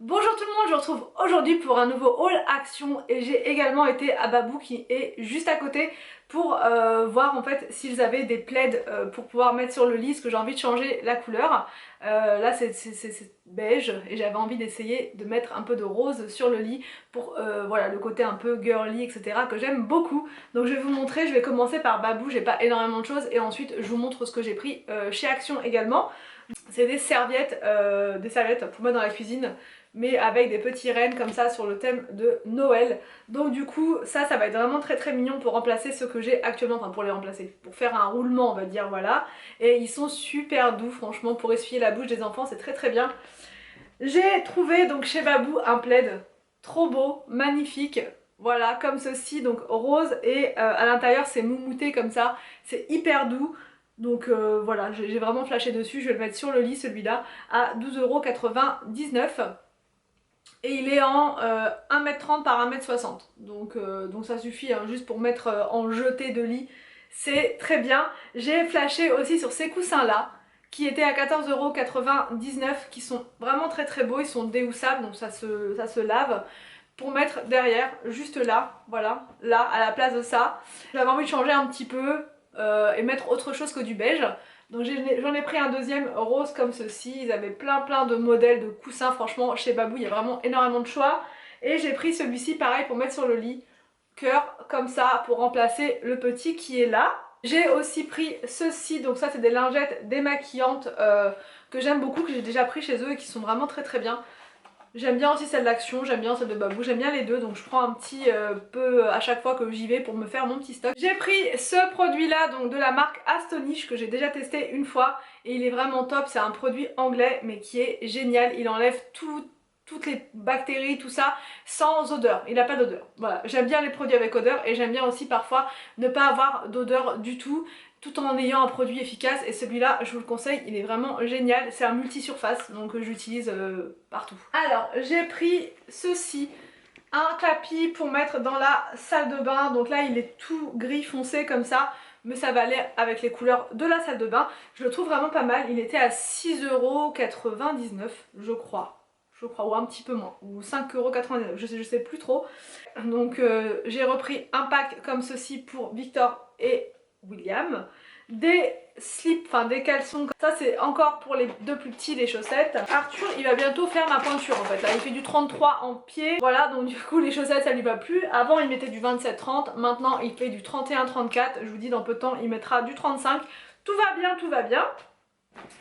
Bonjour tout le monde, je vous retrouve aujourd'hui pour un nouveau haul action et j'ai également été à Babou qui est juste à côté pour voir en fait s'ils avaient des plaids pour pouvoir mettre sur le lit, parce que j'ai envie de changer la couleur. Là c'est beige et j'avais envie d'essayer de mettre un peu de rose sur le lit pour voilà, le côté un peu girly etc que j'aime beaucoup. Donc je vais vous montrer, je vais commencer par Babou, j'ai pas énormément de choses et ensuite je vous montre ce que j'ai pris chez Action également. C'est des serviettes pour mettre dans la cuisine, mais avec des petits rennes comme ça sur le thème de Noël. Donc du coup ça va être vraiment très mignon pour remplacer ce que j'ai actuellement, enfin pour les remplacer, pour faire un roulement on va dire, voilà. Et ils sont super doux franchement pour essuyer la bouche des enfants, c'est très bien. J'ai trouvé donc chez Babou un plaid trop beau, magnifique. Voilà, comme ceci, donc rose et à l'intérieur c'est moumouté comme ça, c'est hyper doux. Donc voilà, j'ai vraiment flashé dessus, je vais le mettre sur le lit celui-là à 12,99 €. Et il est en 1,30 m par 1,60 m. Donc ça suffit hein, juste pour mettre en jeté de lit, c'est très bien. J'ai flashé aussi sur ces coussins là, qui étaient à 14,99 €, qui sont vraiment très beaux, ils sont déhoussables, donc ça se lave. Pour mettre derrière, juste là, voilà, là, à la place de ça. J'avais envie de changer un petit peu et mettre autre chose que du beige. Donc j'en ai pris un deuxième rose comme ceci. Ils avaient plein de modèles de coussins, franchement chez Babou il y a vraiment énormément de choix. Et j'ai pris celui-ci pareil pour mettre sur le lit, cœur comme ça pour remplacer le petit qui est là. J'ai aussi pris ceci, donc ça c'est des lingettes démaquillantes que j'aime beaucoup, que j'ai déjà pris chez eux et qui sont vraiment très bien. J'aime bien aussi celle d'Action, j'aime bien celle de Babou, j'aime bien les deux, donc je prends un petit peu à chaque fois que j'y vais pour me faire mon petit stock. J'ai pris ce produit là, donc de la marque Astonish, que j'ai déjà testé une fois et il est vraiment top. C'est un produit anglais mais qui est génial, il enlève toutes les bactéries, tout ça, sans odeur, il n'a pas d'odeur. Voilà, j'aime bien les produits avec odeur et j'aime bien aussi parfois ne pas avoir d'odeur du tout en ayant un produit efficace, et celui-là je vous le conseille, il est vraiment génial. C'est un multi-surface donc j'utilise partout. Alors j'ai pris ceci, un tapis pour mettre dans la salle de bain, donc là il est tout gris foncé comme ça, mais ça va aller avec les couleurs de la salle de bain. Je le trouve vraiment pas mal, il était à 6,99 € je crois, ou un petit peu moins, ou 5,99 €, je sais plus trop. Donc j'ai repris un pack comme ceci pour Victor et William, des slips, enfin des caleçons, ça c'est encore pour les deux plus petits, les chaussettes. Arthur il va bientôt faire ma pointure en fait, là il fait du 33 en pied, voilà, donc du coup les chaussettes ça lui va plus. Avant il mettait du 27-30, maintenant il fait du 31-34, je vous dis dans peu de temps il mettra du 35, tout va bien, tout va bien.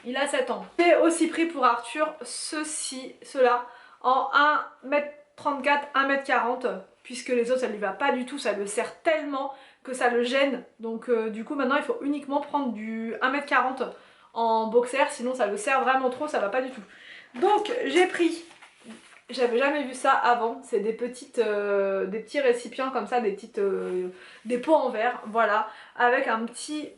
Il a 7 ans. J'ai aussi pris pour Arthur ceux-là en 1,34 m, 1,40 m, puisque les autres ça lui va pas du tout, ça le serre tellement que ça le gêne. Donc du coup maintenant il faut uniquement prendre du 1,40 m en boxer, sinon ça le serre vraiment trop, ça va pas du tout. Donc j'ai pris, j'avais jamais vu ça avant, c'est des petits récipients comme ça, des pots en verre, voilà, avec un petit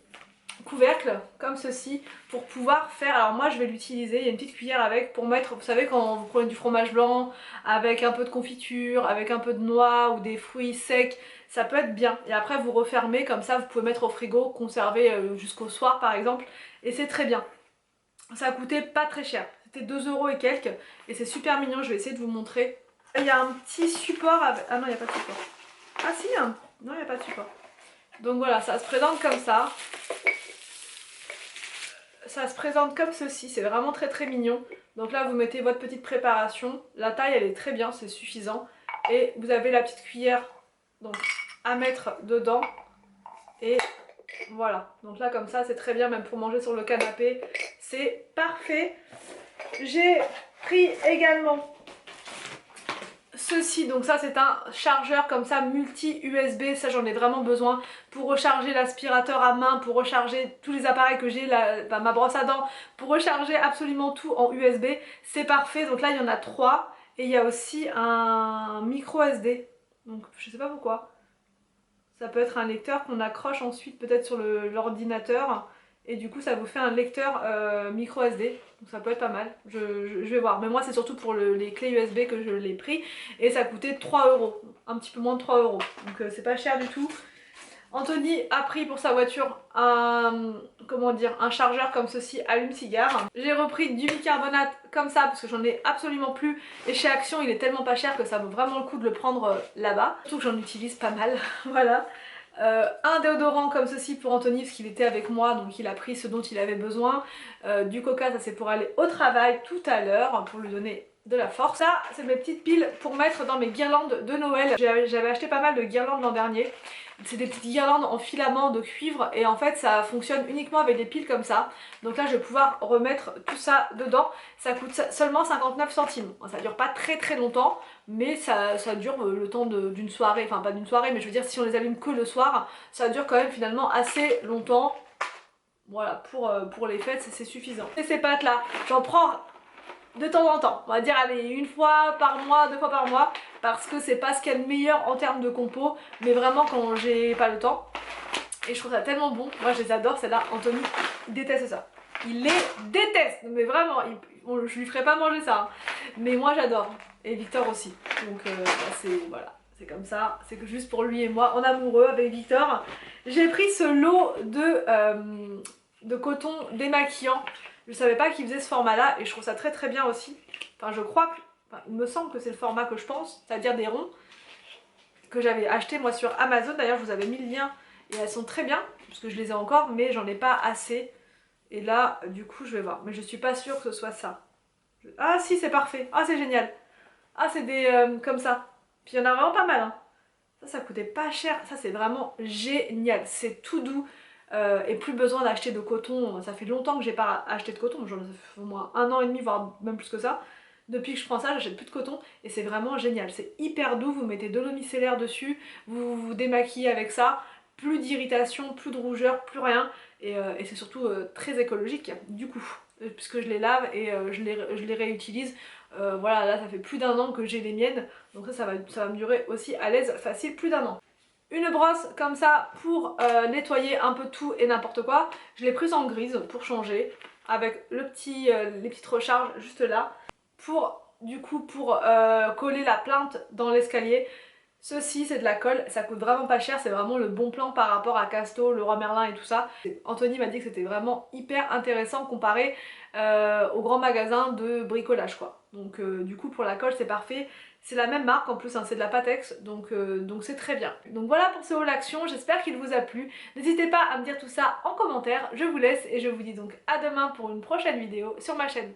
couvercle comme ceci pour pouvoir faire, alors moi je vais l'utiliser, il y a une petite cuillère avec pour mettre, vous savez quand vous prenez du fromage blanc avec un peu de confiture, avec un peu de noix ou des fruits secs, ça peut être bien. Et après vous refermez comme ça, vous pouvez mettre au frigo, conserver jusqu'au soir par exemple, et c'est très bien. Ça a coûté pas très cher, c'était 2 € et quelques, et c'est super mignon, je vais essayer de vous montrer. Il y a un petit support avec... ah non il n'y a pas de support. Ah si hein. Non il n'y a pas de support. Donc voilà, ça se présente comme ça. Ça se présente comme ceci, c'est vraiment très mignon. Donc là vous mettez votre petite préparation, la taille elle est très bien, c'est suffisant. Et vous avez la petite cuillère donc à mettre dedans. Et voilà, donc là comme ça c'est très bien, même pour manger sur le canapé, c'est parfait. J'ai pris également ceci, donc ça c'est un chargeur comme ça multi USB, ça j'en ai vraiment besoin pour recharger l'aspirateur à main, pour recharger tous les appareils que j'ai, ma brosse à dents, pour recharger absolument tout en USB, c'est parfait. Donc là il y en a 3 et il y a aussi un micro SD, donc je sais pas pourquoi, ça peut être un lecteur qu'on accroche ensuite peut-être sur l'ordinateur et du coup ça vous fait un lecteur micro SD, donc ça peut être pas mal, je vais voir. Mais moi c'est surtout pour les clés USB que je l'ai pris et ça coûtait 3 €, un petit peu moins de 3 €, donc c'est pas cher du tout. Anthony a pris pour sa voiture un, comment dire, un chargeur comme ceci, allume-cigare. J'ai repris du bicarbonate comme ça parce que j'en ai absolument plus. Et chez Action il est tellement pas cher que ça vaut vraiment le coup de le prendre là-bas. Surtout que j'en utilise pas mal, voilà. Un déodorant comme ceci pour Anthony parce qu'il était avec moi donc il a pris ce dont il avait besoin. Du coca, ça c'est pour aller au travail tout à l'heure pour lui donner de la force. Ça c'est mes petites piles pour mettre dans mes guirlandes de Noël. J'avais acheté pas mal de guirlandes l'an dernier. C'est des petites guirlandes en filament de cuivre et en fait ça fonctionne uniquement avec des piles comme ça. Donc là je vais pouvoir remettre tout ça dedans. Ça coûte seulement 59 centimes. Ça dure pas très longtemps mais ça dure le temps d'une soirée. Enfin pas d'une soirée mais je veux dire si on les allume que le soir ça dure quand même finalement assez longtemps. Voilà pour les fêtes c'est suffisant. Et ces pâtes là j'en prends de temps en temps, on va dire allez une fois par mois, 2 fois par mois parce que c'est pas ce qu'il y a de meilleur en termes de compo mais vraiment quand j'ai pas le temps et je trouve ça tellement bon, moi je les adore celle-là. Anthony il déteste ça, il les déteste mais vraiment je lui ferai pas manger ça hein. Mais moi j'adore et Victor aussi donc c'est voilà, c'est comme ça, c'est que juste pour lui et moi en amoureux avec Victor. J'ai pris ce lot de coton démaquillant. Je savais pas qu'il faisait ce format là et je trouve ça très bien aussi. Enfin je crois que, enfin, il me semble que c'est le format que je pense, c'est-à-dire des ronds que j'avais acheté moi sur Amazon. D'ailleurs je vous avais mis le lien et elles sont très bien parce que je les ai encore mais j'en ai pas assez. Et là du coup je vais voir mais je suis pas sûre que ce soit ça. Ah si c'est parfait, ah c'est génial. Ah c'est des comme ça. Puis il y en a vraiment pas mal hein. Ça coûtait pas cher, ça c'est vraiment génial, c'est tout doux. Et plus besoin d'acheter de coton, ça fait longtemps que j'ai pas acheté de coton, genre ça fait au moins 1 an et demi voire même plus que ça. Depuis que je prends ça j'achète plus de coton et c'est vraiment génial, c'est hyper doux, vous mettez de l'eau micellaire dessus, vous vous démaquillez avec ça, plus d'irritation, plus de rougeur, plus rien et c'est surtout très écologique du coup puisque je les lave et je les réutilise. Voilà là ça fait plus d'1 an que j'ai les miennes donc ça va me durer aussi à l'aise facile plus d'1 an. Une brosse comme ça pour nettoyer un peu tout et n'importe quoi. Je l'ai prise en grise pour changer avec les petites recharges juste là. Du coup pour coller la plinthe dans l'escalier. Ceci c'est de la colle, ça coûte vraiment pas cher, c'est vraiment le bon plan par rapport à Casto, Leroy Merlin et tout ça. Anthony m'a dit que c'était vraiment hyper intéressant comparé aux grands magasins de bricolage quoi. Donc du coup pour la colle c'est parfait. C'est la même marque en plus, hein, c'est de la Patex, donc c'est très bien. Donc voilà pour ce haul action, j'espère qu'il vous a plu. N'hésitez pas à me dire tout ça en commentaire, je vous laisse et je vous dis donc à demain pour une prochaine vidéo sur ma chaîne.